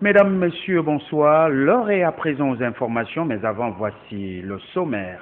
Mesdames, Messieurs, bonsoir. L'heure est à présent aux informations, mais avant, voici le sommaire.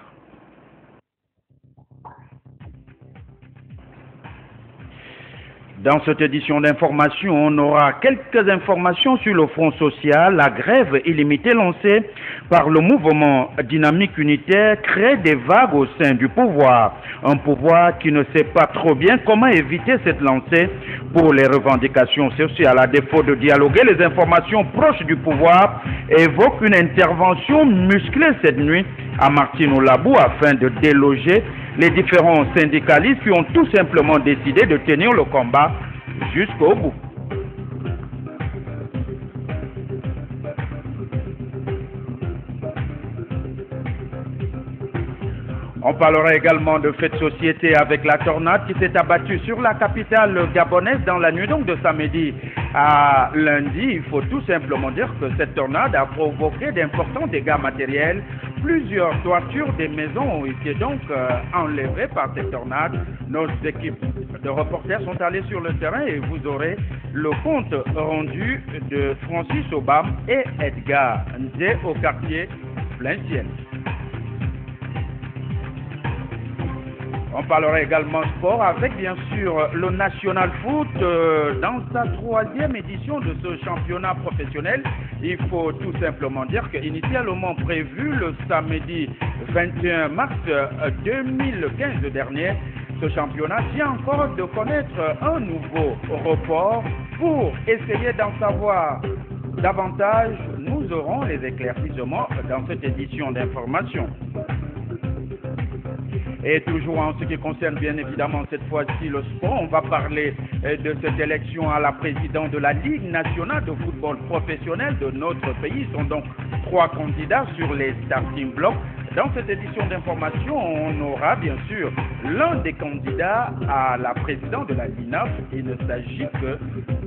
Dans cette édition d'information, on aura quelques informations sur le front social. La grève illimitée lancée par le mouvement dynamique unitaire crée des vagues au sein du pouvoir. Un pouvoir qui ne sait pas trop bien comment éviter cette lancée pour les revendications sociales. À défaut de dialoguer, les informations proches du pouvoir évoquent une intervention musclée cette nuit à Martino-Labou afin de déloger les différents syndicalistes qui ont tout simplement décidé de tenir le combat jusqu'au bout. On parlera également de faits de société avec la tornade qui s'est abattue sur la capitale gabonaise dans la nuit donc de samedi à lundi. Il faut tout simplement dire que cette tornade a provoqué d'importants dégâts matériels. Plusieurs toitures des maisons ont été donc enlevées par cette tornade. Nos équipes de reporters sont allées sur le terrain et vous aurez le compte rendu de Francis Obam et Edgar Nzé au quartier Plein Ciel. On parlera également sport avec bien sûr le National Foot dans sa 3e édition de ce championnat professionnel. Il faut tout simplement dire qu'initialement prévu le samedi 21 mars 2015 dernier, ce championnat vient encore de connaître un nouveau report. Pour essayer d'en savoir davantage, nous aurons les éclaircissements dans cette édition d'information. Et toujours en ce qui concerne bien évidemment cette fois-ci le sport, on va parler de cette élection à la présidente de la Ligue nationale de football professionnel de notre pays. Ils sont donc 3 candidats sur les starting blocks. Dans cette édition d'information, on aura bien sûr l'un des candidats à la présidente de la LINAF. Il ne s'agit que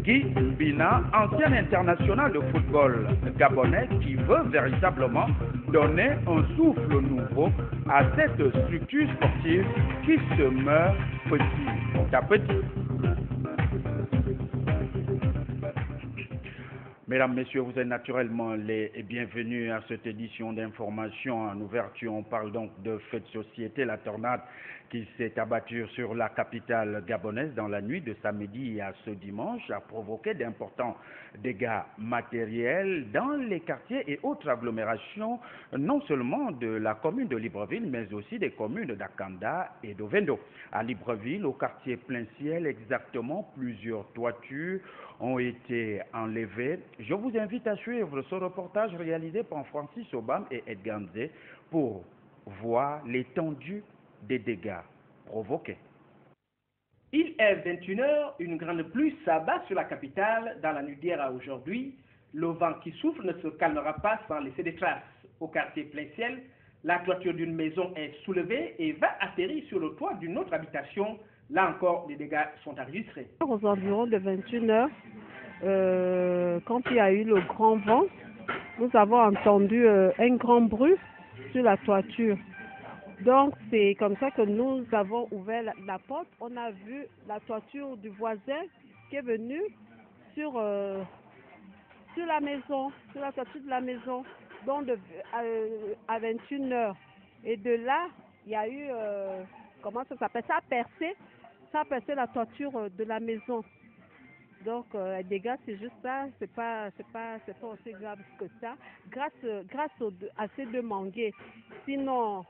Guy Bina, ancien international de football gabonais, qui veut véritablement donner un souffle nouveau à cette structure sportive qui se meurt petit à petit. Mesdames, Messieurs, vous êtes naturellement les bienvenus à cette édition d'information. En ouverture, on parle donc de faits de société. La tornade qui s'est abattue sur la capitale gabonaise dans la nuit de samedi à ce dimanche a provoqué d'importants dégâts matériels dans les quartiers et autres agglomérations, non seulement de la commune de Libreville, mais aussi des communes d'Akanda et d'Ovendo. À Libreville, au quartier Plein Ciel, exactement, plusieurs toitures ont été enlevées. Je vous invite à suivre ce reportage réalisé par Francis Obam et Edgar Nzé pour voir l'étendue des dégâts provoqués. Il est 21h, une grande pluie s'abat sur la capitale dans la nuit d'hier à aujourd'hui. Le vent qui souffle ne se calmera pas sans laisser des traces. Au quartier Plein Ciel, la toiture d'une maison est soulevée et va atterrir sur le toit d'une autre habitation. Là encore, les dégâts sont enregistrés. Aux environs de 21h, quand il y a eu le grand vent, nous avons entendu un grand bruit sur la toiture. Donc, c'est comme ça que nous avons ouvert la porte. On a vu la toiture du voisin qui est venue sur la maison, sur la toiture de la maison, donc à 21h. Et de là, il y a eu, comment ça s'appelle, ça a percé la toiture de la maison. Donc, les dégâts, c'est juste ça, c'est pas aussi grave que ça. Grâce à ces 2 manguiers. Sinon,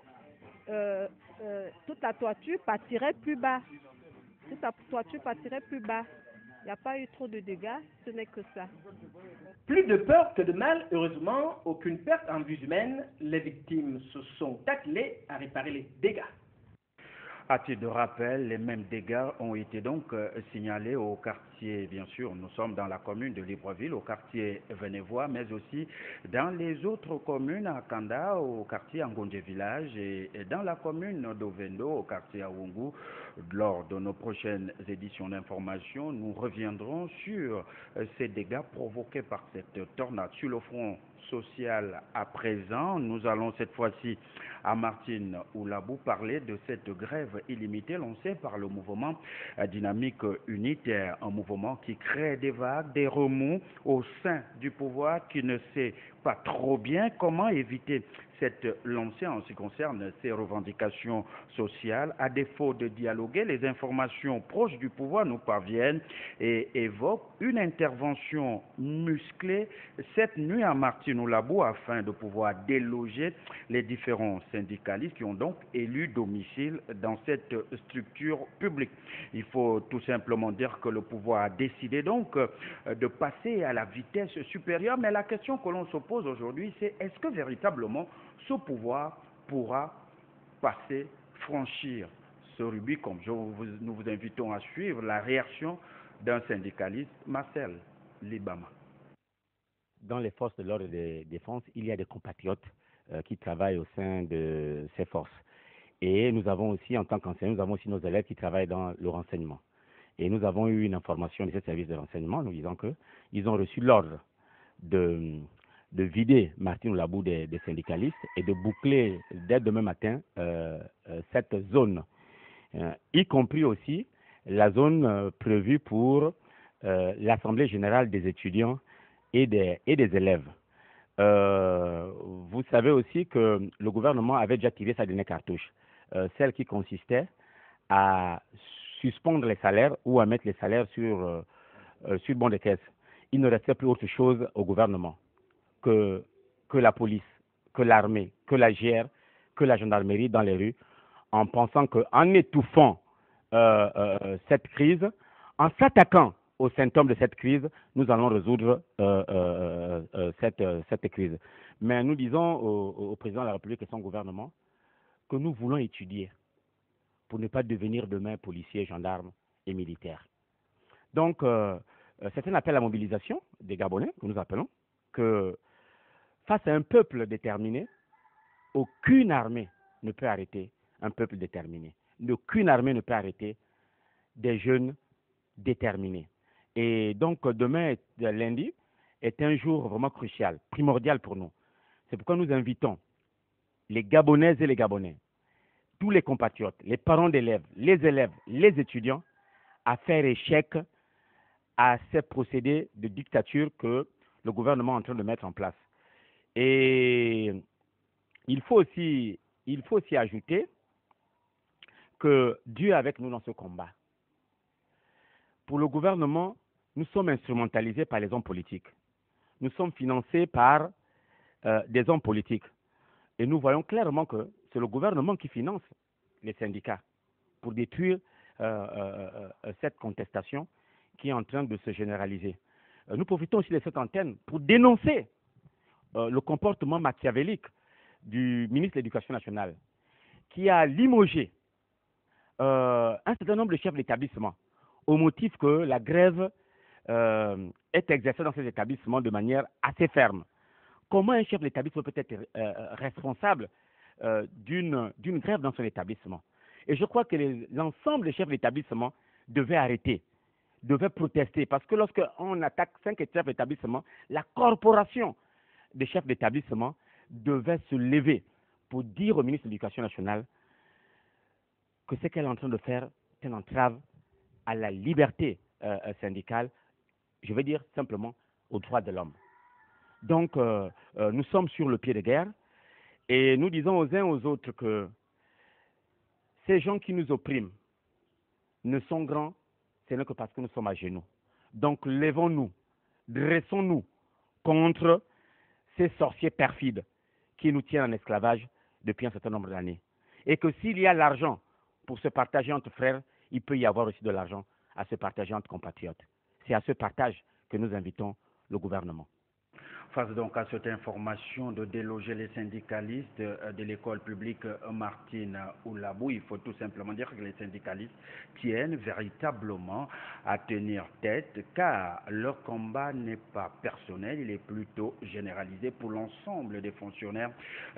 toute la toiture partirait plus bas. Toute la toiture partirait plus bas. Il n'y a pas eu trop de dégâts, ce n'est que ça. Plus de peur que de mal, heureusement, aucune perte en vie humaine. Les victimes se sont attelées à réparer les dégâts. À titre de rappel, les mêmes dégâts ont été donc signalés au quartier, bien sûr, nous sommes dans la commune de Libreville, au quartier Venevois, mais aussi dans les autres communes à Kanda, au quartier Angonde Village et dans la commune d'Ovendo, au quartier Awungu. Lors de nos prochaines éditions d'information, nous reviendrons sur ces dégâts provoqués par cette tornade. Sur le front social à présent, nous allons cette fois-ci à Martine Oulabou parler de cette grève illimitée lancée par le mouvement dynamique unitaire, un mouvement qui crée des vagues, des remous au sein du pouvoir qui ne sait pas trop bien comment éviter cette lancée en ce qui concerne ces revendications sociales. À défaut de dialoguer, les informations proches du pouvoir nous parviennent et évoquent une intervention musclée cette nuit à Martine Oulabou afin de pouvoir déloger les différents syndicalistes qui ont donc élu domicile dans cette structure publique. Il faut tout simplement dire que le pouvoir a décidé donc de passer à la vitesse supérieure, mais la question que l'on se pose aujourd'hui, c'est est-ce que véritablement ce pouvoir pourra passer, franchir ce Rubicon? Nous vous invitons à suivre la réaction d'un syndicaliste, Marcel Libama. Dans les forces de l'ordre et de défense, il y a des compatriotes qui travaillent au sein de ces forces. Et nous avons aussi, en tant qu'enseignants, nous avons aussi nos élèves qui travaillent dans le renseignement. Et nous avons eu une information de ce service de renseignement nous disant qu'ils ont reçu l'ordre de vider Martine Oulabou des syndicalistes et de boucler dès demain matin cette zone, y compris aussi la zone prévue pour l'Assemblée générale des étudiants et des élèves. Vous savez aussi que le gouvernement avait déjà tiré sa dernière cartouche, celle qui consistait à suspendre les salaires ou à mettre les salaires sur bon de caisse. Il ne restait plus autre chose au gouvernement que la police, que l'armée, que la GR, que la gendarmerie dans les rues, en pensant qu'en étouffant cette crise, en s'attaquant aux symptômes de cette crise, nous allons résoudre cette crise. Mais nous disons au président de la République et son gouvernement que nous voulons étudier pour ne pas devenir demain policiers, gendarmes et militaires. Donc, c'est un appel à mobilisation des Gabonais que nous appelons, que face à un peuple déterminé, aucune armée ne peut arrêter un peuple déterminé. Aucune armée ne peut arrêter des jeunes déterminés. Et donc, demain, lundi, est un jour vraiment crucial, primordial pour nous. C'est pourquoi nous invitons les Gabonaises et les Gabonais, tous les compatriotes, les parents d'élèves, les étudiants, à faire échec à ces procédés de dictature que le gouvernement est en train de mettre en place. Et il faut aussi ajouter que Dieu est avec nous dans ce combat. Pour le gouvernement, nous sommes instrumentalisés par les hommes politiques. Nous sommes financés par des hommes politiques. Et nous voyons clairement que c'est le gouvernement qui finance les syndicats pour détruire cette contestation qui est en train de se généraliser. Nous profitons aussi de cette antenne pour dénoncer le comportement machiavélique du ministre de l'Éducation nationale qui a limogé un certain nombre de chefs d'établissement au motif que la grève est exercée dans ces établissements de manière assez ferme. Comment un chef d'établissement peut être responsable d'une grève dans son établissement? Et je crois que l'ensemble des chefs d'établissement devaient arrêter, devaient protester, parce que lorsqu'on attaque 5 chefs d'établissement, la corporation des chefs d'établissement devait se lever pour dire au ministre de l'Éducation nationale que ce qu'elle est en train de faire est une entrave à la liberté syndicale, je veux dire simplement aux droits de l'homme. Donc, nous sommes sur le pied de guerre et nous disons aux uns aux autres que ces gens qui nous oppriment ne sont grands, ce n'est que parce que nous sommes à genoux. Donc, levons-nous, dressons-nous contre ces sorciers perfides qui nous tiennent en esclavage depuis un certain nombre d'années. Et que s'il y a l'argent pour se partager entre frères, il peut y avoir aussi de l'argent à se partager entre compatriotes. C'est à ce partage que nous invitons le gouvernement. Face donc à cette information de déloger les syndicalistes de l'école publique Martine Oulabou, il faut tout simplement dire que les syndicalistes tiennent véritablement à tenir tête car leur combat n'est pas personnel, il est plutôt généralisé pour l'ensemble des fonctionnaires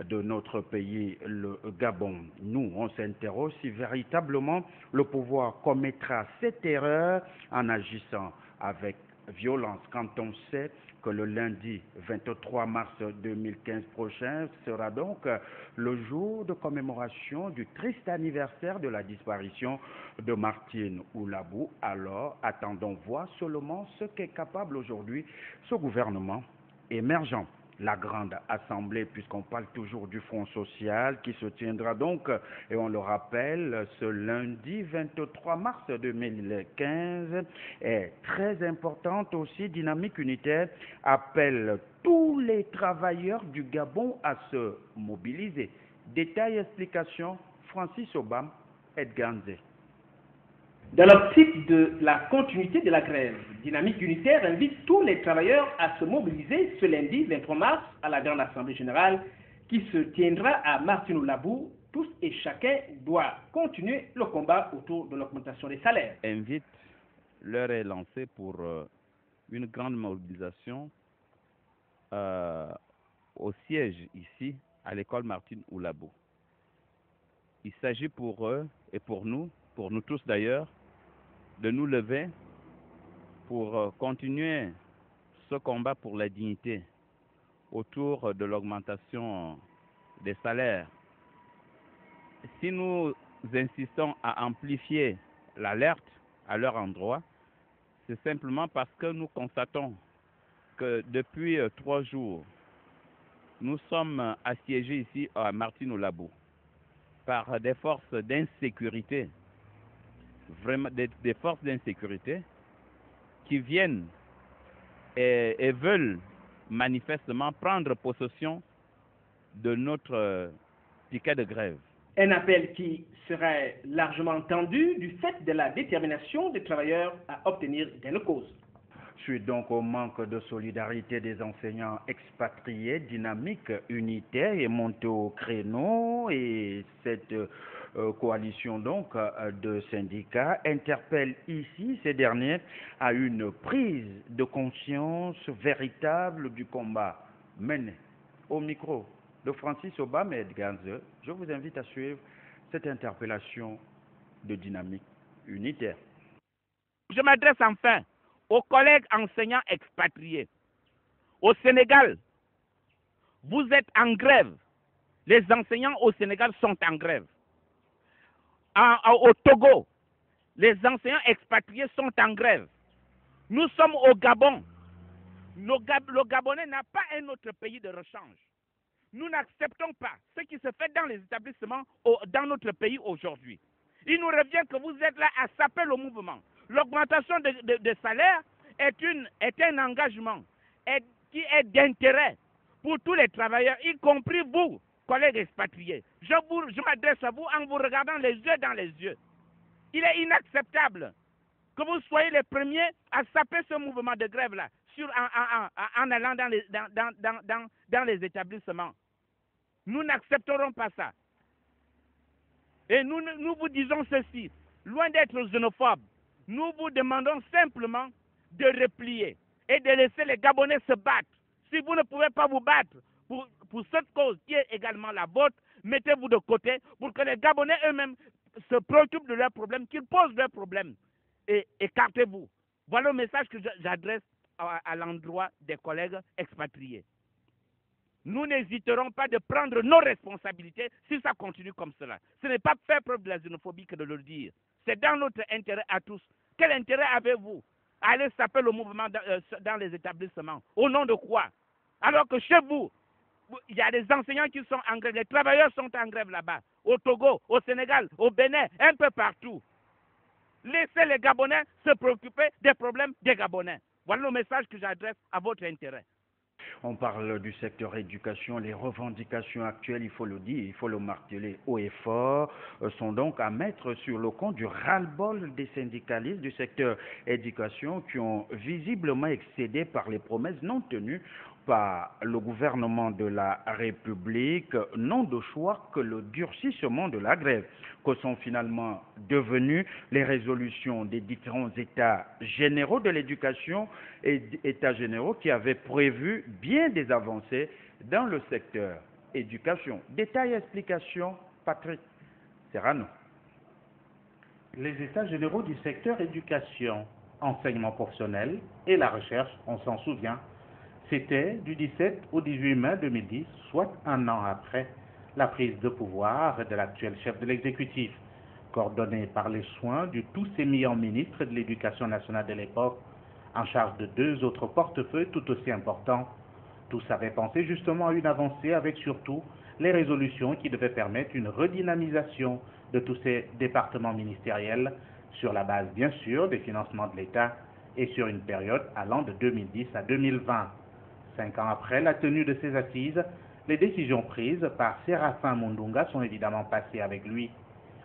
de notre pays, le Gabon. Nous, on s'interroge si véritablement le pouvoir commettra cette erreur en agissant avec violence quand on sait que le lundi 23 mars 2015 prochain sera donc le jour de commémoration du triste anniversaire de la disparition de Martine Oulabou. Alors, attendons voir seulement ce qu'est capable aujourd'hui ce gouvernement émergent. La grande assemblée, puisqu'on parle toujours du Front social, qui se tiendra donc, et on le rappelle, ce lundi 23 mars 2015, est très importante aussi, dynamique unitaire, appelle tous les travailleurs du Gabon à se mobiliser. Détail, explication, Francis Obam, Edgar Nzé. Dans l'optique de la continuité de la grève, Dynamique Unitaire invite tous les travailleurs à se mobiliser ce lundi 23 mars à la Grande Assemblée Générale qui se tiendra à Martine Oulabou. Tous et chacun doit continuer le combat autour de l'augmentation des salaires. Invite, l'heure est lancée pour une grande mobilisation au siège ici à l'école Martine Oulabou. Il s'agit pour eux et pour nous tous d'ailleurs, de nous lever pour continuer ce combat pour la dignité autour de l'augmentation des salaires. Si nous insistons à amplifier l'alerte à leur endroit, c'est simplement parce que nous constatons que depuis 3 jours, nous sommes assiégés ici à Martine Oulabou par des forces d'insécurité, vraiment des forces d'insécurité qui viennent et veulent manifestement prendre possession de notre ticket de grève. Un appel qui serait largement entendu du fait de la détermination des travailleurs à obtenir gain de cause. Suite donc au manque de solidarité des enseignants expatriés, Dynamique Unitaire est montée au créneau et cette coalition donc de syndicats interpelle ici ces derniers à une prise de conscience véritable du combat mené. Au micro de Francis Obam et Edgar Nzé, je vous invite à suivre cette interpellation de Dynamique Unitaire. Je m'adresse enfin aux collègues enseignants expatriés. Au Sénégal, vous êtes en grève. Les enseignants au Sénégal sont en grève. Au Togo, les enseignants expatriés sont en grève. Nous sommes au Gabon. Le Gabonais n'a pas un autre pays de rechange. Nous n'acceptons pas ce qui se fait dans les établissements dans notre pays aujourd'hui. Il nous revient que vous êtes là à saper le mouvement. L'augmentation de salaire est un engagement qui est d'intérêt pour tous les travailleurs, y compris vous, collègues expatriés. Je m'adresse à vous en vous regardant les yeux dans les yeux. Il est inacceptable que vous soyez les premiers à saper ce mouvement de grève-là en allant dans les établissements. Nous n'accepterons pas ça. Et nous vous disons ceci, loin d'être xénophobes, nous vous demandons simplement de replier et de laisser les Gabonais se battre. Si vous ne pouvez pas vous battre pour cette cause qui est également la vôtre, mettez-vous de côté pour que les Gabonais eux-mêmes se préoccupent de leurs problèmes, qu'ils posent leurs problèmes et écartez-vous. Voilà le message que j'adresse à l'endroit des collègues expatriés. Nous n'hésiterons pas de prendre nos responsabilités si ça continue comme cela. Ce n'est pas faire preuve de la xénophobie que de le dire. C'est dans notre intérêt à tous. Quel intérêt avez-vous à aller saper le mouvement dans les établissements? Au nom de quoi? Alors que chez vous, il y a des enseignants qui sont en grève, les travailleurs sont en grève là-bas, au Togo, au Sénégal, au Bénin, un peu partout. Laissez les Gabonais se préoccuper des problèmes des Gabonais. Voilà le message que j'adresse à votre intérêt. On parle du secteur éducation, les revendications actuelles, il faut le dire, il faut le marteler haut et fort, sont donc à mettre sur le compte du ras-le-bol des syndicalistes du secteur éducation qui ont visiblement excédé par les promesses non tenues par le gouvernement de la République n'ont de choix que le durcissement de la grève, que sont finalement devenues les résolutions des différents États généraux de l'éducation et États généraux qui avaient prévu bien des avancées dans le secteur éducation. Détails et explications, Patrick Serrano. Les États généraux du secteur éducation, enseignement professionnel et la recherche, on s'en souvient, c'était du 17 au 18 mai 2010, soit un an après la prise de pouvoir de l'actuel chef de l'exécutif, coordonné par les soins du tout sémillant ministre de l'Éducation nationale de l'époque, en charge de 2 autres portefeuilles tout aussi importants. Tous avaient pensé justement à une avancée avec surtout les résolutions qui devaient permettre une redynamisation de tous ces départements ministériels sur la base bien sûr des financements de l'État et sur une période allant de 2010 à 2020. 5 ans après la tenue de ces assises, les décisions prises par Séraphin Mundunga sont évidemment passées avec lui.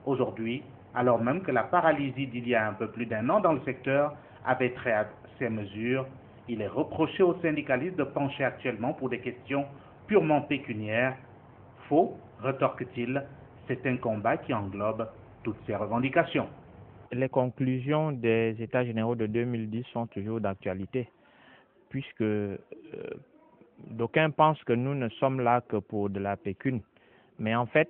Aujourd'hui, alors même que la paralysie d'il y a un peu plus d'1 an dans le secteur avait trait à ces mesures, il est reproché aux syndicalistes de pencher actuellement pour des questions purement pécuniaires. Faux, rétorque-t-il, c'est un combat qui englobe toutes ces revendications. Les conclusions des États généraux de 2010 sont toujours d'actualité, puisque d'aucuns pensent que nous ne sommes là que pour de la pécune. Mais en fait,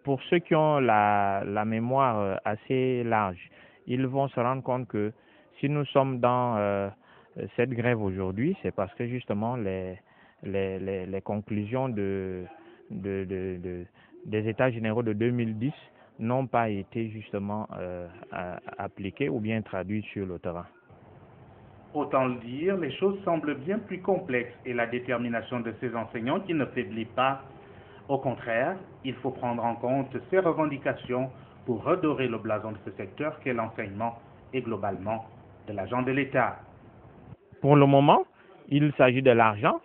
pour ceux qui ont la mémoire assez large, ils vont se rendre compte que si nous sommes dans cette grève aujourd'hui, c'est parce que justement les conclusions des États généraux de 2010 n'ont pas été justement appliquées ou bien traduites sur le terrain. Autant le dire, les choses semblent bien plus complexes et la détermination de ces enseignants qui ne faiblit pas. Au contraire, il faut prendre en compte ces revendications pour redorer le blason de ce secteur qu'est l'enseignement et globalement de l'agent de l'État. Pour le moment, il s'agit de l'argent.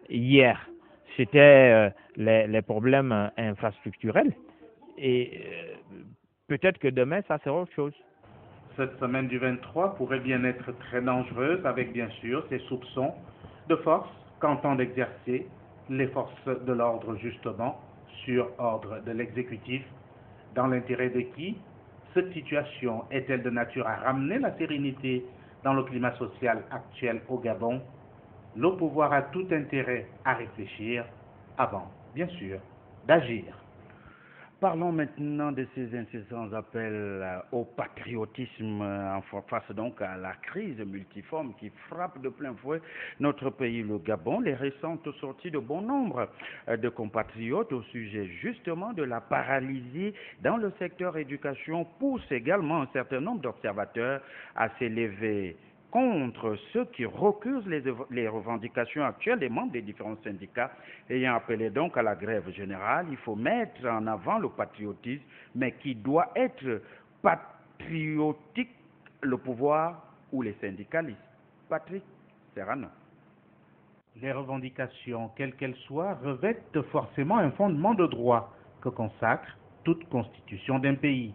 Hier, c'était les problèmes infrastructurels et peut-être que demain, ça sera autre chose. Cette semaine du 23 pourrait bien être très dangereuse avec bien sûr ces soupçons de force qu'entendent exercer les forces de l'ordre justement sur ordre de l'exécutif. Dans l'intérêt de qui cette situation est-elle de nature à ramener la sérénité dans le climat social actuel au Gabon? Le pouvoir a tout intérêt à réfléchir avant, bien sûr, d'agir. Parlons maintenant de ces incessants appels au patriotisme face donc à la crise multiforme qui frappe de plein fouet notre pays, le Gabon. Les récentes sorties de bon nombre de compatriotes au sujet justement de la paralysie dans le secteur éducation poussent également un certain nombre d'observateurs à s'élever contre ceux qui recusent les revendications actuelles des membres des différents syndicats ayant appelé donc à la grève générale. Il faut mettre en avant le patriotisme, mais qui doit être patriotique, le pouvoir ou les syndicalistes. Patrick Serrano. Les revendications, quelles qu'elles soient, revêtent forcément un fondement de droit que consacre toute constitution d'un pays.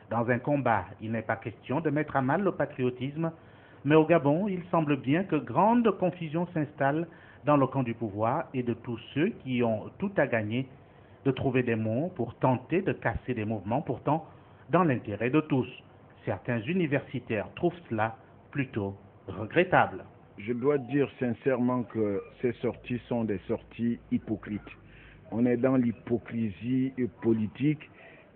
Dans un combat, il n'est pas question de mettre à mal le patriotisme. Mais au Gabon, il semble bien que grande confusion s'installe dans le camp du pouvoir et de tous ceux qui ont tout à gagner de trouver des mots pour tenter de casser des mouvements pourtant dans l'intérêt de tous. Certains universitaires trouvent cela plutôt regrettable. Je dois dire sincèrement que ces sorties sont des sorties hypocrites. On est dans l'hypocrisie politique.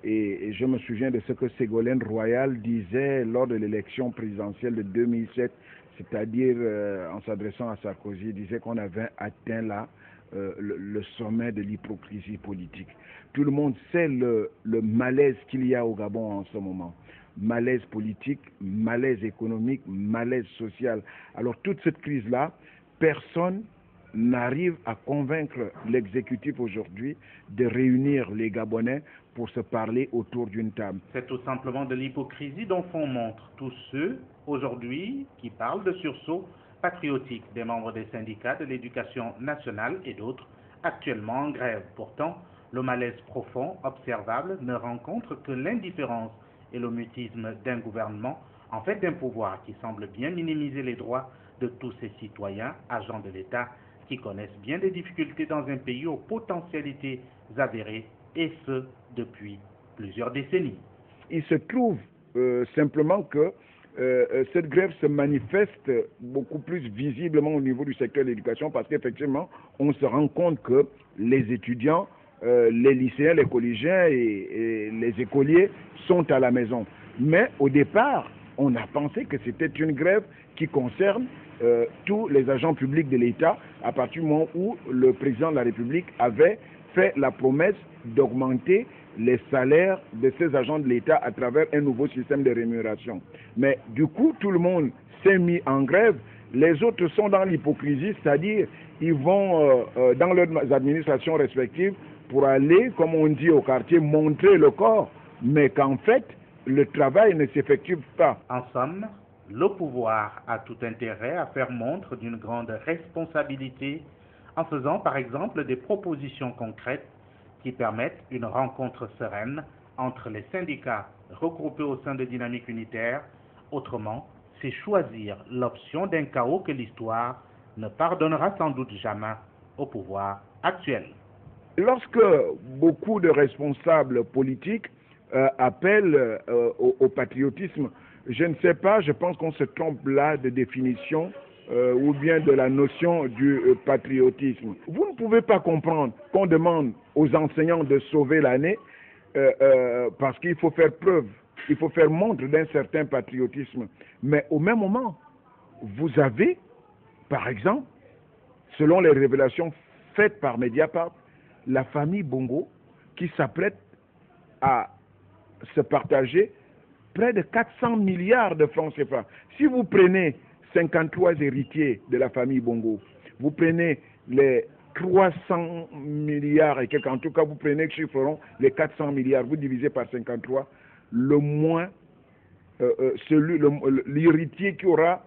Et je me souviens de ce que Ségolène Royal disait lors de l'élection présidentielle de 2007, c'est-à-dire en s'adressant à Sarkozy, il disait qu'on avait atteint là le sommet de l'hypocrisie politique. Tout le monde sait le malaise qu'il y a au Gabon en ce moment. Malaise politique, malaise économique, malaise social. Alors toute cette crise-là, personne n'arrive à convaincre l'exécutif aujourd'hui de réunir les Gabonais pour se parler autour d'une table. C'est tout simplement de l'hypocrisie dont font montre tous ceux aujourd'hui qui parlent de sursaut patriotique des membres des syndicats de l'éducation nationale et d'autres actuellement en grève. Pourtant, le malaise profond observable ne rencontre que l'indifférence et le mutisme d'un gouvernement, en fait d'un pouvoir qui semble bien minimiser les droits de tous ses citoyens, agents de l'État, qui connaissent bien des difficultés dans un pays aux potentialités avérées, et ce, depuis plusieurs décennies. Il se trouve simplement que cette grève se manifeste beaucoup plus visiblement au niveau du secteur de l'éducation parce qu'effectivement, on se rend compte que les étudiants, les lycéens, les collégiens et les écoliers sont à la maison. Mais au départ, on a pensé que c'était une grève qui concerne tous les agents publics de l'État à partir du moment où le président de la République avait fait la promesse d'augmenter les salaires de ces agents de l'État à travers un nouveau système de rémunération. Mais du coup, tout le monde s'est mis en grève. Les autres sont dans l'hypocrisie, c'est-à-dire ils vont dans leurs administrations respectives pour aller, comme on dit au quartier, montrer le corps, mais qu'en fait, le travail ne s'effectue pas. En somme, le pouvoir a tout intérêt à faire montre d'une grande responsabilité en faisant par exemple des propositions concrètes qui permettent une rencontre sereine entre les syndicats regroupés au sein de Dynamique Unitaire. Autrement, c'est choisir l'option d'un chaos que l'histoire ne pardonnera sans doute jamais au pouvoir actuel. Lorsque beaucoup de responsables politiques appellent au patriotisme, je ne sais pas, je pense qu'on se trompe là de définition ou bien de la notion du patriotisme. Vous ne pouvez pas comprendre qu'on demande aux enseignants de sauver l'année parce qu'il faut faire preuve, il faut faire montre d'un certain patriotisme. Mais au même moment, vous avez, par exemple, selon les révélations faites par Mediapart, la famille Bongo qui s'apprête à se partager près de 400 milliards de francs CFA. Si vous prenez 53 héritiers de la famille Bongo, vous prenez les 300 milliards et quelques, en tout cas vous prenez chiffreront les 400 milliards, vous divisez par 53, le moins, l'héritier qui aura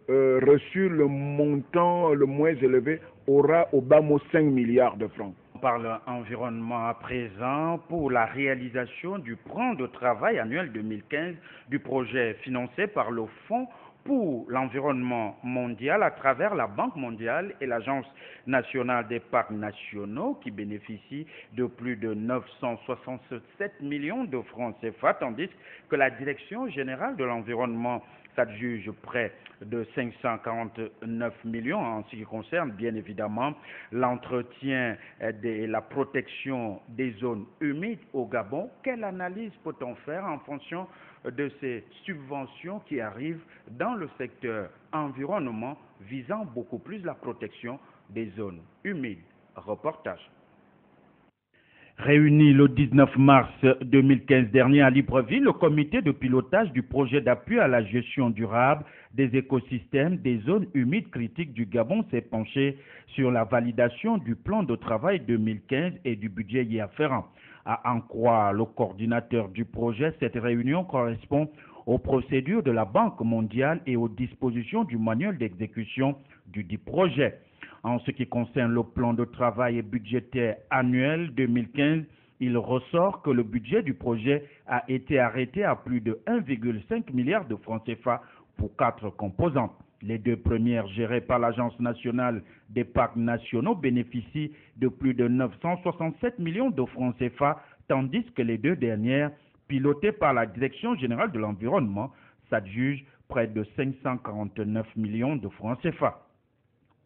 reçu le montant le moins élevé aura au bas mot 5 milliards de francs. On parle environnement à présent pour la réalisation du plan de travail annuel 2015 du projet financé par le Fonds pour l'environnement mondial à travers la Banque mondiale et l'Agence nationale des parcs nationaux qui bénéficient de plus de 967 millions de francs CFA, tandis que la Direction générale de l'environnement s'adjuge près de 549 millions en ce qui concerne bien évidemment l'entretien et la protection des zones humides au Gabon. Quelle analyse peut-on faire en fonction de ces subventions qui arrivent dans le secteur environnement visant beaucoup plus la protection des zones humides? Reportage. Réuni le 19 mars 2015 dernier à Libreville, le comité de pilotage du projet d'appui à la gestion durable des écosystèmes des zones humides critiques du Gabon s'est penché sur la validation du plan de travail 2015 et du budget y afférent. À en croire le coordinateur du projet, cette réunion correspond aux procédures de la Banque mondiale et aux dispositions du manuel d'exécution du dit projet. En ce qui concerne le plan de travail et budgétaire annuel 2015, il ressort que le budget du projet a été arrêté à plus de 1,5 milliard de francs CFA pour 4 composantes. Les deux premières, gérées par l'Agence nationale des parcs nationaux, bénéficient de plus de 967 millions de francs CFA, tandis que les deux dernières, pilotées par la Direction générale de l'environnement, s'adjugent près de 549 millions de francs CFA.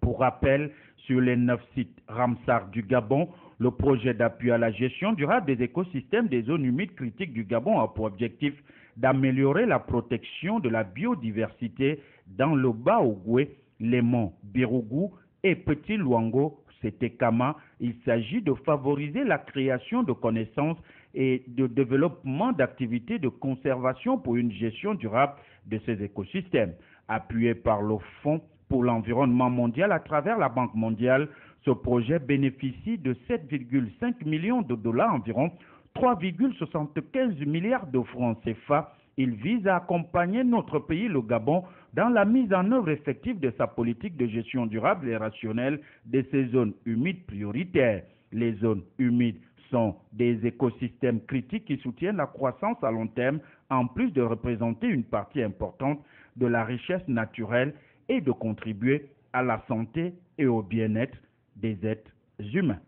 Pour rappel, sur les 9 sites Ramsar du Gabon, le projet d'appui à la gestion durable des écosystèmes des zones humides critiques du Gabon a pour objectif d'améliorer la protection de la biodiversité dans le Bas-Ogooué, les monts Birougou et Petit Luango, Setekama. Il s'agit de favoriser la création de connaissances et de développement d'activités de conservation pour une gestion durable de ces écosystèmes. Appuyé par le Fonds pour l'environnement mondial à travers la Banque mondiale, ce projet bénéficie de 7,5 millions de dollars, environ 3,75 milliards de francs CFA. Il vise à accompagner notre pays, le Gabon, dans la mise en œuvre effective de sa politique de gestion durable et rationnelle de ces zones humides prioritaires. Les zones humides sont des écosystèmes critiques qui soutiennent la croissance à long terme, en plus de représenter une partie importante de la richesse naturelle et de contribuer à la santé et au bien-être des êtres humains.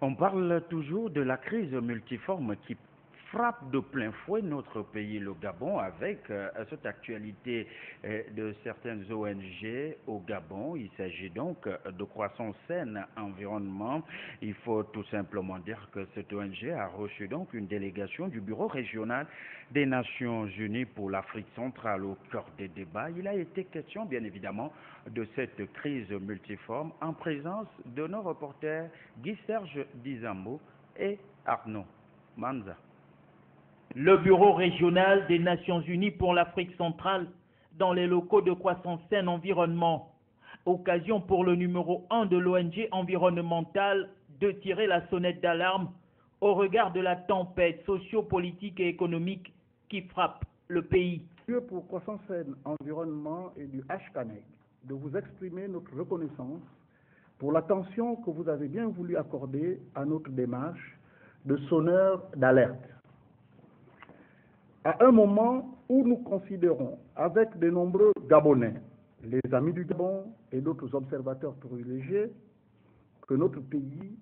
On parle toujours de la crise multiforme qui frappe de plein fouet notre pays, le Gabon, avec cette actualité de certaines ONG au Gabon. Il s'agit donc de Croissance Saine Environnement. Il faut tout simplement dire que cette ONG a reçu donc une délégation du Bureau régional des Nations Unies pour l'Afrique centrale au cœur des débats. Il a été question, bien évidemment, de cette crise multiforme en présence de nos reporters Guy-Serge Dizambo et Arnaud Manza. Le Bureau régional des Nations Unies pour l'Afrique centrale dans les locaux de Croissance Saine Environnement. Occasion pour le numéro 1 de l'ONG environnementale de tirer la sonnette d'alarme au regard de la tempête socio-politique et économique qui frappe le pays. Lieu pour Croissance Saine Environnement et du HCANEC de vous exprimer notre reconnaissance pour l'attention que vous avez bien voulu accorder à notre démarche de sonneur d'alerte. À un moment où nous considérons avec de nombreux Gabonais, les amis du Gabon et d'autres observateurs privilégiés, que notre pays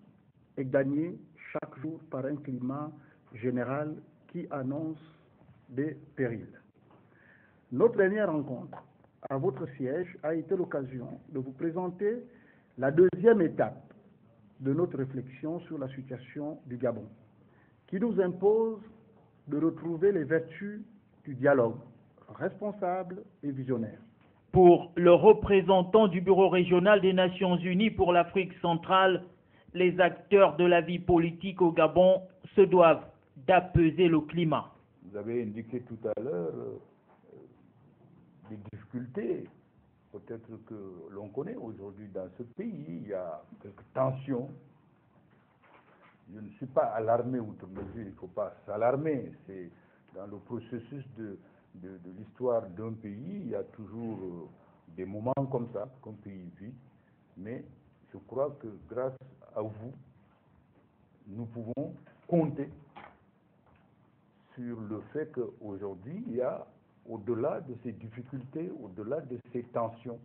est gagné chaque jour par un climat général qui annonce des périls. Notre dernière rencontre à votre siège a été l'occasion de vous présenter la deuxième étape de notre réflexion sur la situation du Gabon, qui nous impose de retrouver les vertus du dialogue responsable et visionnaire. Pour le représentant du Bureau régional des Nations Unies pour l'Afrique centrale, les acteurs de la vie politique au Gabon se doivent d'apaiser le climat. Vous avez indiqué tout à l'heure des difficultés, peut-être que l'on connaît aujourd'hui dans ce pays. Il y a quelques tensions. Je ne suis pas alarmé outre mesure, il ne faut pas s'alarmer. C'est dans le processus de l'histoire d'un pays, il y a toujours des moments comme ça qu'un pays vit. Mais je crois que grâce à vous, nous pouvons compter sur le fait qu'aujourd'hui, il y a, au-delà de ces difficultés, au-delà de ces tensions,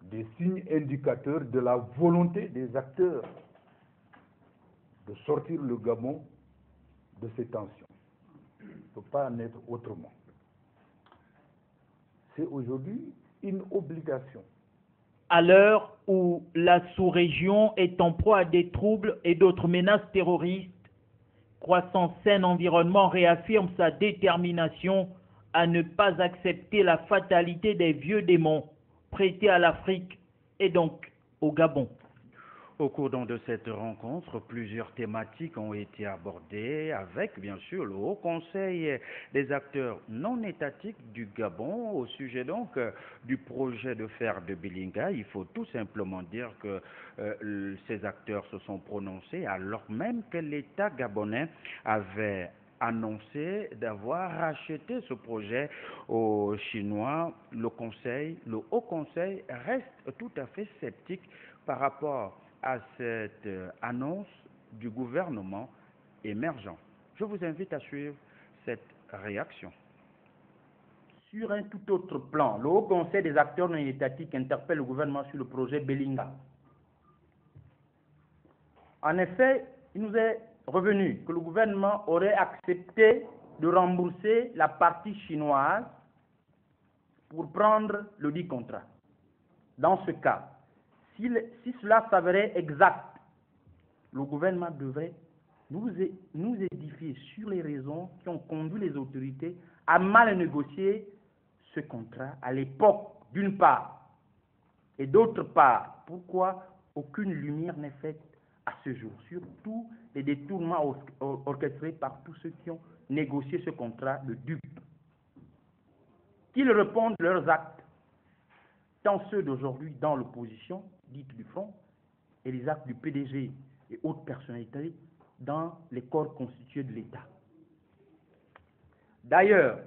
des signes indicateurs de la volonté des acteurs de sortir le Gabon de ces tensions. Il ne peut pas en être autrement. C'est aujourd'hui une obligation. À l'heure où la sous-région est en proie à des troubles et d'autres menaces terroristes, Croissance Saine Environnement réaffirme sa détermination à ne pas accepter la fatalité des vieux démons prêtés à l'Afrique et donc au Gabon. Au cours donc de cette rencontre, plusieurs thématiques ont été abordées avec, bien sûr, le Haut Conseil des acteurs non étatiques du Gabon au sujet donc du projet de fer de Belinga. Il faut tout simplement dire que ces acteurs se sont prononcés alors même que l'État gabonais avait annoncé d'avoir racheté ce projet aux Chinois. Le Haut Conseil reste tout à fait sceptique par rapport à cette annonce du gouvernement émergent. Je vous invite à suivre cette réaction. Sur un tout autre plan, le Haut Conseil des acteurs non étatiques interpelle le gouvernement sur le projet Belinga. En effet, il nous est revenu que le gouvernement aurait accepté de rembourser la partie chinoise pour prendre le dit contrat. Dans ce cas, si cela s'avérait exact, le gouvernement devrait nous édifier sur les raisons qui ont conduit les autorités à mal négocier ce contrat à l'époque, d'une part, et d'autre part, pourquoi aucune lumière n'est faite à ce jour sur tous les détournements orchestrés par tous ceux qui ont négocié ce contrat de dupe. Qu'ils répondent de leurs actes, tant ceux d'aujourd'hui dans l'opposition, dite du Front, et les actes du PDG et autres personnalités dans les corps constitués de l'État. D'ailleurs,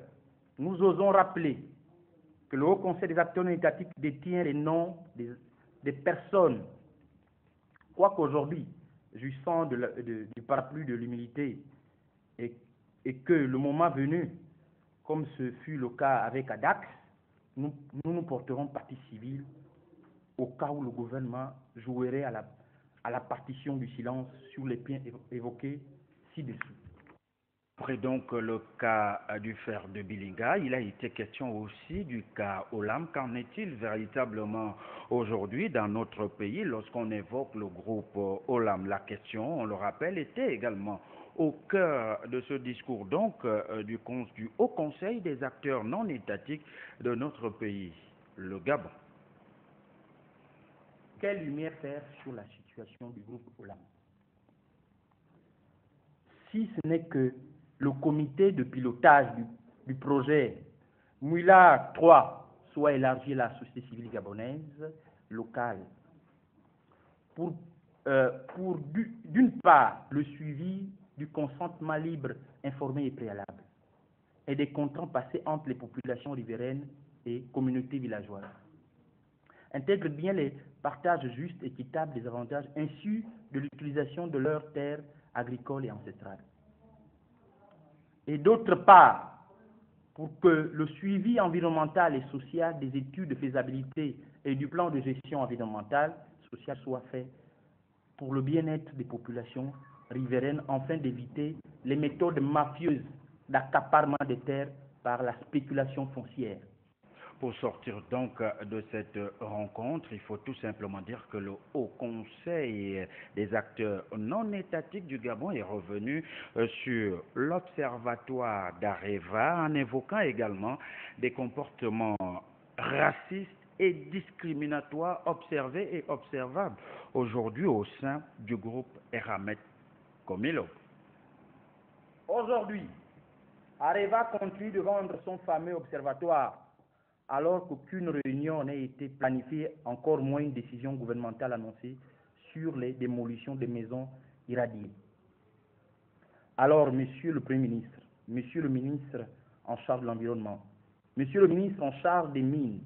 nous osons rappeler que le Haut Conseil des acteurs non étatiques détient les noms des personnes, quoiqu'aujourd'hui, jouissant du parapluie de l'humilité, et que le moment venu, comme ce fut le cas avec Adax, nous porterons partie civile au cas où le gouvernement jouerait à la partition du silence sur les points évoqués ci-dessous. Après donc le cas du fer de Bilinga, il a été question aussi du cas Olam. Qu'en est-il véritablement aujourd'hui dans notre pays lorsqu'on évoque le groupe Olam? La question, on le rappelle, était également au cœur de ce discours donc du Haut Conseil des acteurs non étatiques de notre pays, le Gabon. Quelle lumière faire sur la situation du groupe Olam? Si ce n'est que le comité de pilotage du projet Mouila 3 soit élargi à la société civile gabonaise locale pour d'une part le suivi du consentement libre, informé et préalable et des contrats passés entre les populations riveraines et communautés villageoises. Intègre bien les partages justes et équitables des avantages issus de l'utilisation de leurs terres agricoles et ancestrales. Et d'autre part, pour que le suivi environnemental et social des études de faisabilité et du plan de gestion environnementale sociale soit fait pour le bien-être des populations riveraines, afin d'éviter les méthodes mafieuses d'accaparement des terres par la spéculation foncière. Pour sortir donc de cette rencontre, il faut tout simplement dire que le Haut Conseil des acteurs non étatiques du Gabon est revenu sur l'observatoire d'Areva en évoquant également des comportements racistes et discriminatoires observés et observables aujourd'hui au sein du groupe Eramet Komilog. Aujourd'hui, Areva continue de vendre son fameux observatoire alors qu'aucune réunion n'a été planifiée, encore moins une décision gouvernementale annoncée sur les démolitions des maisons irradiées. Alors, Monsieur le Premier ministre, Monsieur le ministre en charge de l'environnement, Monsieur le ministre en charge des mines,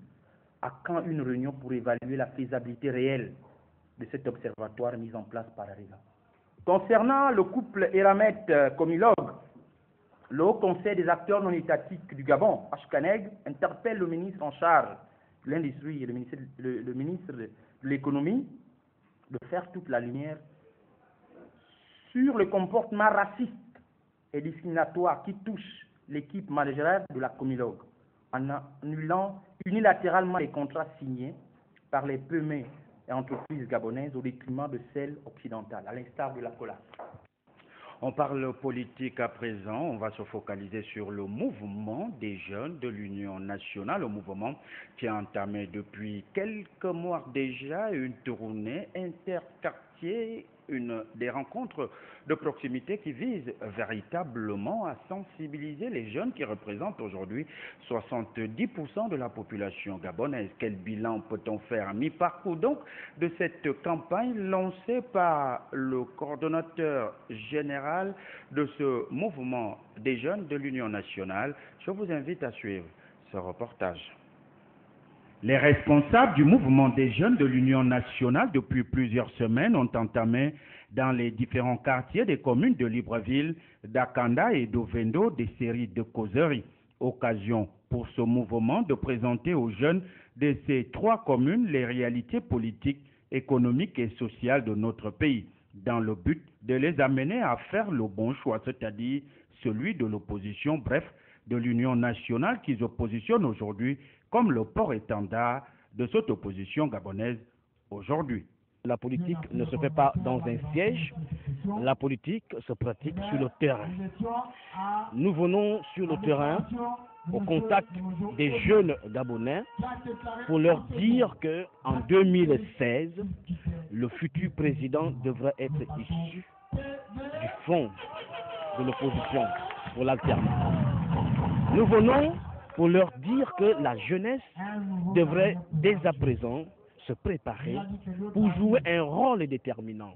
à quand une réunion pour évaluer la faisabilité réelle de cet observatoire mis en place par Areva? Concernant le couple Eramet Komilog, le Haut Conseil des acteurs non étatiques du Gabon, HCANEG, interpelle le ministre en charge de l'industrie et le ministre de l'économie de faire toute la lumière sur le comportement raciste et discriminatoire qui touche l'équipe managériale de la Komilog, en annulant unilatéralement les contrats signés par les PME et entreprises gabonaises au détriment de celles occidentales, à l'instar de la COLA. On parle politique à présent, on va se focaliser sur le mouvement des jeunes de l'Union nationale, le mouvement qui a entamé depuis quelques mois déjà une tournée interquartier, des rencontres de proximité qui visent véritablement à sensibiliser les jeunes qui représentent aujourd'hui 70% de la population gabonaise. Quel bilan peut-on faire à mi-parcours donc de cette campagne lancée par le coordonnateur général de ce mouvement des jeunes de l'Union nationale? Je vous invite à suivre ce reportage. Les responsables du mouvement des jeunes de l'Union nationale depuis plusieurs semaines ont entamé dans les différents quartiers des communes de Libreville, d'Akanda et d'Ovendo des séries de causeries. Occasion pour ce mouvement de présenter aux jeunes de ces trois communes les réalités politiques, économiques et sociales de notre pays, dans le but de les amener à faire le bon choix, c'est-à-dire celui de l'opposition, bref, de l'Union nationale qui se positionne aujourd'hui comme le port-étendard de cette opposition gabonaise aujourd'hui. La politique ne se fait pas dans un siège, la politique se pratique sur le terrain. Nous venons sur le terrain au contact des jeunes Gabonais pour leur dire qu'en 2016, le futur président devrait être issu du front de l'opposition pour l'alternance. Nous venons pour leur dire que la jeunesse devrait dès à présent se préparer pour jouer un rôle déterminant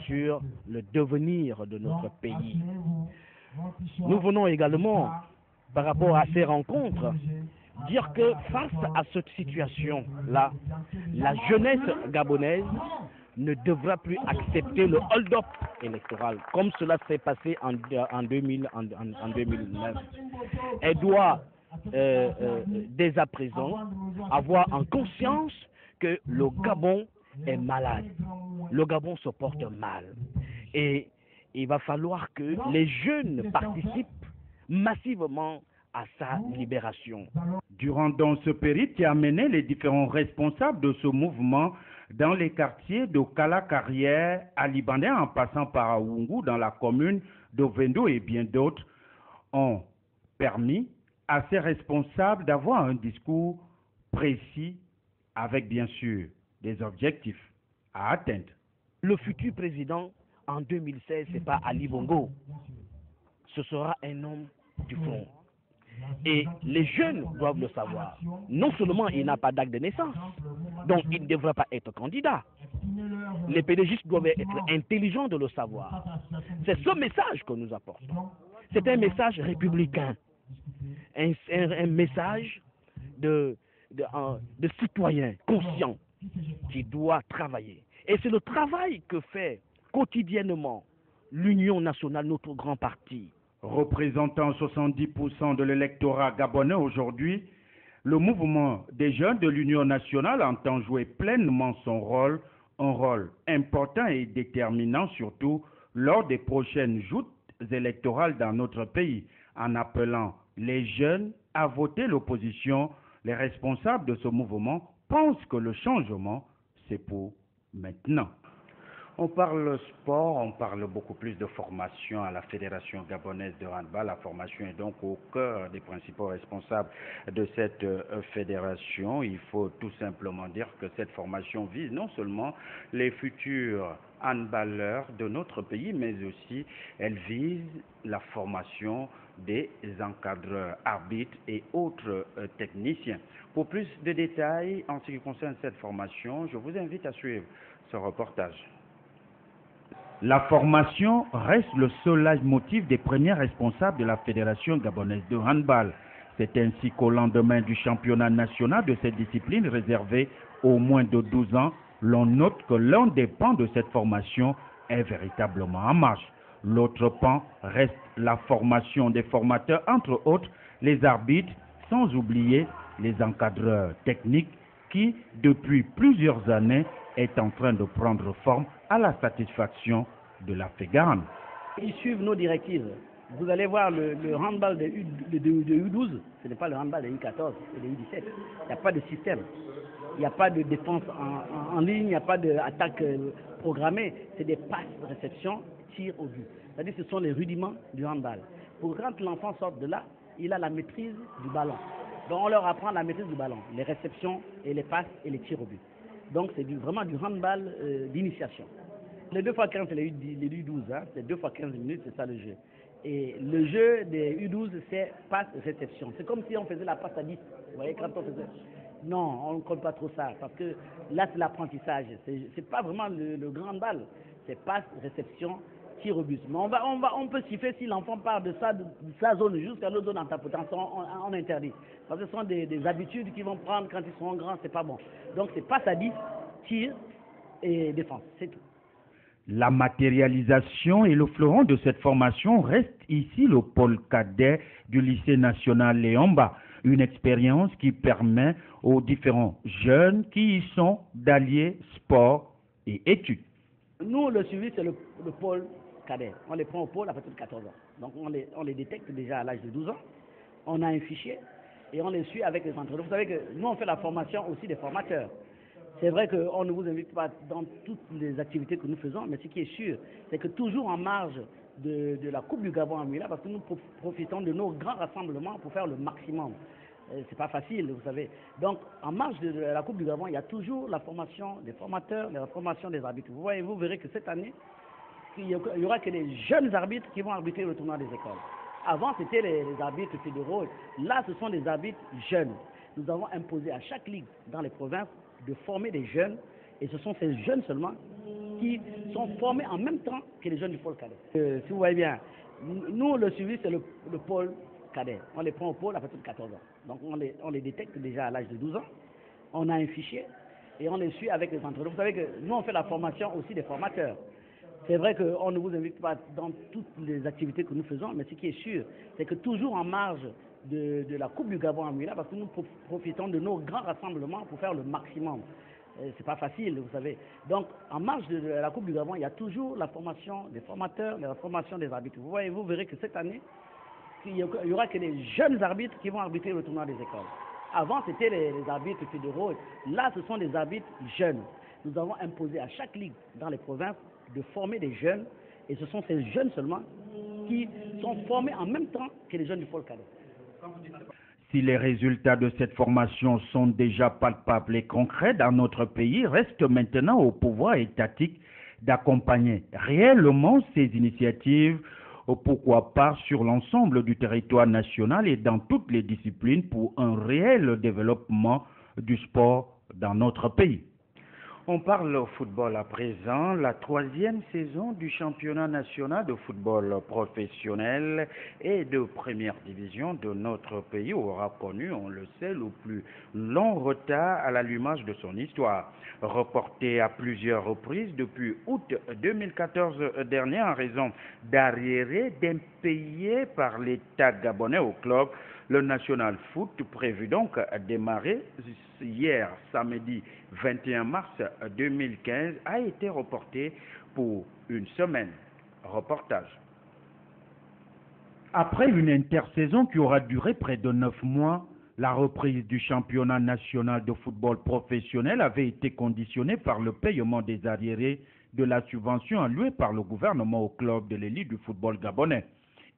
sur le devenir de notre pays. Nous venons également, par rapport à ces rencontres, dire que face à cette situation-là, la jeunesse gabonaise ne devra plus accepter le hold-up électoral, comme cela s'est passé en 2009. Elle doit, dès à présent, avoir en conscience que le Gabon est malade. Le Gabon se porte mal. Et il va falloir que les jeunes participent massivement à sa libération. Durant donc ce périple qui a mené les différents responsables de ce mouvement dans les quartiers de Kala-Carrière à Libanais en passant par Aoungou dans la commune de Vendo et bien d'autres ont permis à ces responsables d'avoir un discours précis avec bien sûr des objectifs à atteindre. Le futur président en 2016, ce n'est pas Ali Bongo, ce sera un homme du front. Et les jeunes doivent le savoir. Non seulement il n'a pas d'acte de naissance, donc il ne devrait pas être candidat. Les pédagogistes doivent être intelligents de le savoir. C'est ce message que nous apportons. C'est un message républicain, un message de citoyen conscient qui doit travailler. Et c'est le travail que fait quotidiennement l'Union nationale, notre grand parti. Représentant 70% de l'électorat gabonais aujourd'hui, le mouvement des jeunes de l'Union nationale entend jouer pleinement son rôle, un rôle important et déterminant surtout lors des prochaines joutes électorales dans notre pays, en appelant les jeunes à voter l'opposition. Les responsables de ce mouvement pensent que le changement, c'est pour maintenant. On parle sport, on parle beaucoup plus de formation à la Fédération gabonaise de handball. La formation est donc au cœur des principaux responsables de cette fédération. Il faut tout simplement dire que cette formation vise non seulement les futurs handballeurs de notre pays, mais aussi elle vise la formation des encadreurs, arbitres et autres techniciens. Pour plus de détails en ce qui concerne cette formation, je vous invite à suivre ce reportage. La formation reste le seul leitmotiv des premiers responsables de la Fédération gabonaise de handball. C'est ainsi qu'au lendemain du championnat national de cette discipline réservé aux moins de 12 ans, l'on note que l'un des pans de cette formation est véritablement en marche. L'autre pan reste la formation des formateurs, entre autres les arbitres, sans oublier les encadreurs techniques qui, depuis plusieurs années, est en train de prendre forme à la satisfaction de la FEGAN. Ils suivent nos directives. Vous allez voir le handball de U12, ce n'est pas le handball de U14 et de U17. Il n'y a pas de système. Il n'y a pas de défense en ligne, il n'y a pas d'attaque programmée. C'est des passes, réception, tir au but. C'est-à-dire que ce sont les rudiments du handball. Pour quand l'enfant sort de là, il a la maîtrise du ballon. Donc on leur apprend la maîtrise du ballon, les réceptions et les passes et les tirs au but. Donc c'est vraiment du handball d'initiation. Les 2x15 c'est les U12, hein, c'est 2x15 minutes, c'est ça le jeu. Et le jeu des U12 c'est passe-réception. C'est comme si on faisait la passe à 10. Vous voyez quand on faisait... Non, on ne compte pas trop ça, parce que là c'est l'apprentissage. C'est pas vraiment le grand handball, c'est passe-réception, tir au but. Mais on peut siffler si l'enfant part de sa zone jusqu'à l'autre zone en tapotant, on interdit. Parce que ce sont des habitudes qu'ils vont prendre quand ils seront grands, c'est pas bon. Donc c'est passe à 10, tir et défense, c'est tout. La matérialisation et le fleuron de cette formation reste ici le pôle cadet du lycée national Léomba. Une expérience qui permet aux différents jeunes qui y sont d'allier sport et études. Nous, le suivi, c'est le pôle cadet. On les prend au pôle à partir de 14 ans. Donc on les détecte déjà à l'âge de 12 ans. On a un fichier et on les suit avec les entraîneurs. Vous savez que nous, on fait la formation aussi des formateurs. C'est vrai qu'on ne vous invite pas dans toutes les activités que nous faisons, mais ce qui est sûr, c'est que toujours en marge de la Coupe du Gabon à Mila, parce que nous profitons de nos grands rassemblements pour faire le maximum. C'est pas facile, vous savez. Donc, en marge de la Coupe du Gabon, il y a toujours la formation des formateurs, la formation des arbitres. Vous verrez que cette année, il n'y aura que les jeunes arbitres qui vont arbitrer le tournoi des écoles. Avant, c'était les arbitres fédéraux. Là, ce sont des arbitres jeunes. Nous avons imposé à chaque ligue dans les provinces de former des jeunes, et ce sont ces jeunes seulement qui sont formés en même temps que les jeunes du pôle cadet. Si vous voyez bien, nous, le suivi, c'est le pôle cadet. On les prend au pôle à partir de 14 ans. Donc on les détecte déjà à l'âge de 12 ans. On a un fichier et on les suit avec les entraîneurs. Vous savez que nous, on fait la formation aussi des formateurs. C'est vrai qu'on ne vous invite pas dans toutes les activités que nous faisons, mais ce qui est sûr, c'est que toujours en marge de la Coupe du Gabon à Mila, parce que nous profitons de nos grands rassemblements pour faire le maximum. c'est pas facile, vous savez. Donc, en marge de la Coupe du Gabon, il y a toujours la formation des formateurs, la formation des arbitres. Vous verrez que cette année, il y aura que les jeunes arbitres qui vont arbitrer le tournoi des écoles. Avant, c'était les arbitres fédéraux. Là, ce sont des arbitres jeunes. Nous avons imposé à chaque ligue dans les provinces de former des jeunes, et ce sont ces jeunes seulement qui sont formés en même temps que les jeunes du pôle cadet. Si les résultats de cette formation sont déjà palpables et concrets dans notre pays, reste maintenant au pouvoir étatique d'accompagner réellement ces initiatives, pourquoi pas sur l'ensemble du territoire national et dans toutes les disciplines pour un réel développement du sport dans notre pays. On parle au football à présent. La 3e saison du championnat national de football professionnel et de première division de notre pays aura connu, on le sait, le plus long retard à l'allumage de son histoire. Reporté à plusieurs reprises depuis août 2014 dernier en raison d'arriérés d'impayés par l'État gabonais au club, le National Foot, prévu donc démarrer hier, samedi 21 mars 2015, a été reporté pour une semaine. Reportage. Après une intersaison qui aura duré près de 9 mois, la reprise du championnat national de football professionnel avait été conditionnée par le paiement des arriérés de la subvention allouée par le gouvernement au club de l'élite du football gabonais.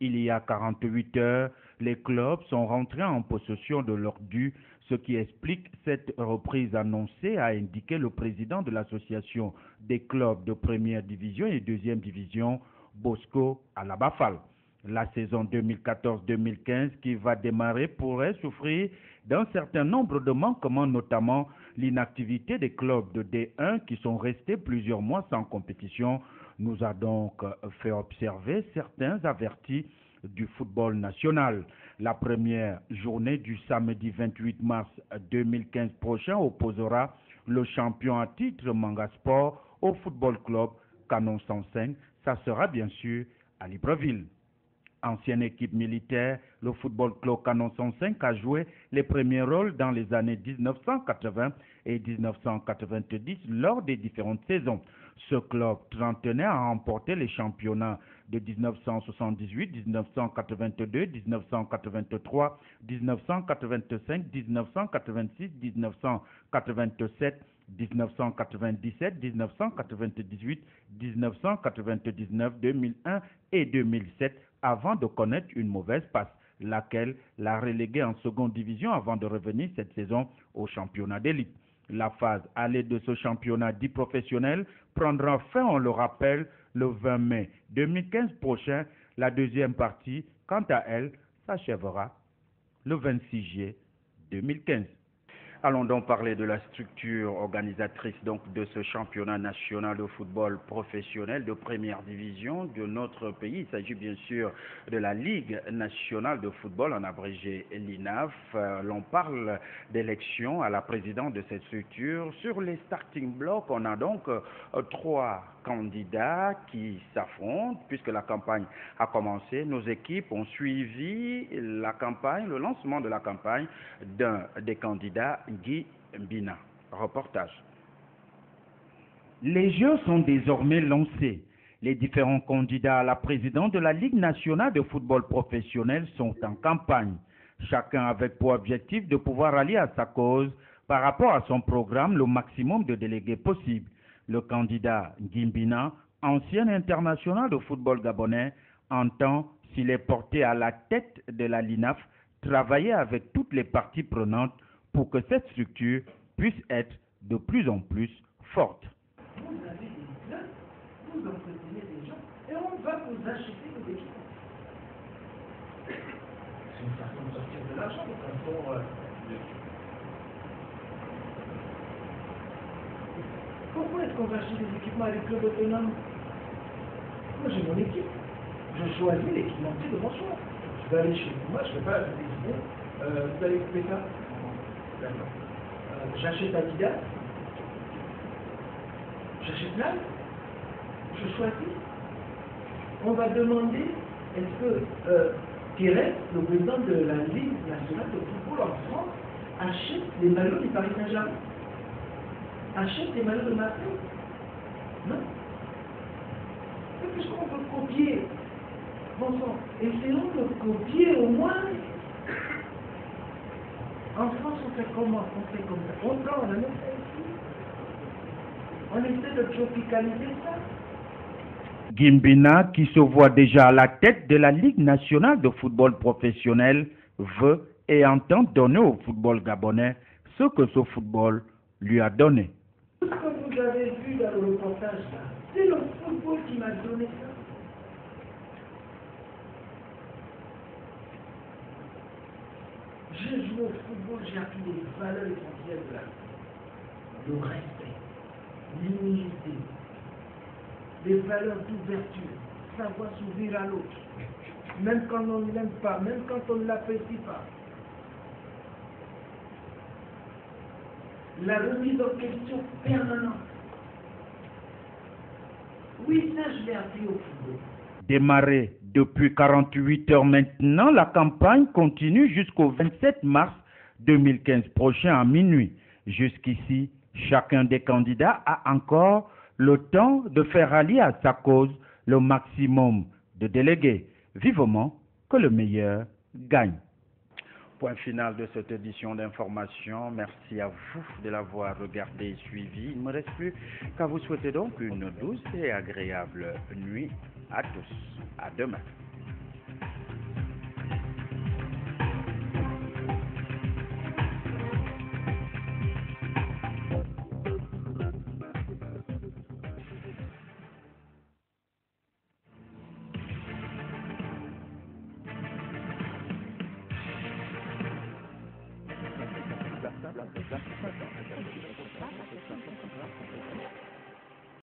Il y a 48 heures, les clubs sont rentrés en possession de leurs dus, ce qui explique cette reprise annoncée, a indiqué le président de l'association des clubs de première division et deuxième division, Bosco Alabafal. La saison 2014-2015 qui va démarrer pourrait souffrir d'un certain nombre de manquements, notamment l'inactivité des clubs de D1 qui sont restés plusieurs mois sans compétition, nous a donc fait observer certains avertis du football national. La première journée du samedi 28 mars 2015 prochain opposera le champion à titre Manga Sport au football club Canon 105. Ça sera bien sûr à Libreville. Ancienne équipe militaire, le football club Canon 105 a joué les premiers rôles dans les années 1980 et 1990 lors des différentes saisons. Ce club trentenaire a remporté les championnats de 1978, 1982, 1983, 1985, 1986, 1987, 1997, 1998, 1999, 2001 et 2007 avant de connaître une mauvaise passe, laquelle l'a relégué en seconde division avant de revenir cette saison au championnat d'élite. La phase allée de ce championnat dit professionnel prendra fin, on le rappelle, le 20 mai 2015 prochain. La deuxième partie, quant à elle, s'achèvera le 26 juillet 2015. Allons donc parler de la structure organisatrice donc de ce championnat national de football professionnel de première division de notre pays. Il s'agit bien sûr de la Ligue nationale de football, en abrégé l'INAF. L'on parle d'élection à la présidente de cette structure. Sur les starting blocks, on a donc 3 candidats qui s'affrontent puisque la campagne a commencé. Nos équipes ont suivi la campagne, le lancement de la campagne d'un des candidats, Guy Mbina. Reportage. Les jeux sont désormais lancés. Les différents candidats à la présidence de la Ligue nationale de football professionnel sont en campagne, chacun avec pour objectif de pouvoir allier à sa cause par rapport à son programme le maximum de délégués possible. Le candidat Guy Mbina, ancien international de football gabonais, entend, s'il est porté à la tête de la LINAF, travailler avec toutes les parties prenantes pour que cette structure puisse être de plus en plus forte. Vous avez des clubs, vous entretenez des gens et on va vous acheter des équipes. C'est une façon de sortir de l'argent, Pourquoi est-ce qu'on va acheter des équipements avec le club autonome? Moi j'ai mon équipe. Je choisis l'équipementier de mon choix. Je vais aller chez moi, je ne vais pas décider. Vous allez couper ça? D'accord. J'achète Adidas. J'achète Nike. Je choisis. On va demander, est-ce que Thierry, le président de la Ligue nationale de football en France, achète les maillots du Paris Saint-Germain? achète des maillots de Marseille. Non. Et puisqu'on peut copier, bon sang, essayons de copier au moins. En France, on fait comment? On fait comme ça. On prend, on a même fait ici. On essaie de tropicaliser ça. Guimbina, qui se voit déjà à la tête de la Ligue nationale de football professionnel, veut et entend donner au football gabonais ce que ce football lui a donné. Tout ce que vous avez vu dans le reportage là, c'est le football qui m'a donné ça. J'ai joué au football, j'ai appris des valeurs essentielles de la vie. Le respect, l'humilité, des valeurs d'ouverture, savoir s'ouvrir à l'autre, même quand on ne l'aime pas, même quand on ne l'apprécie pas. La remise en question permanente. Oui, ça je l'ai appris au football. Démarré depuis 48 heures maintenant, la campagne continue jusqu'au 27 mars 2015 prochain à minuit. Jusqu'ici, chacun des candidats a encore le temps de faire rallier à sa cause le maximum de délégués. Vivement que le meilleur gagne. Point final de cette édition d'information. Merci à vous de l'avoir regardé et suivi. Il ne me reste plus qu'à vous souhaiter donc une douce et agréable nuit à tous. À demain.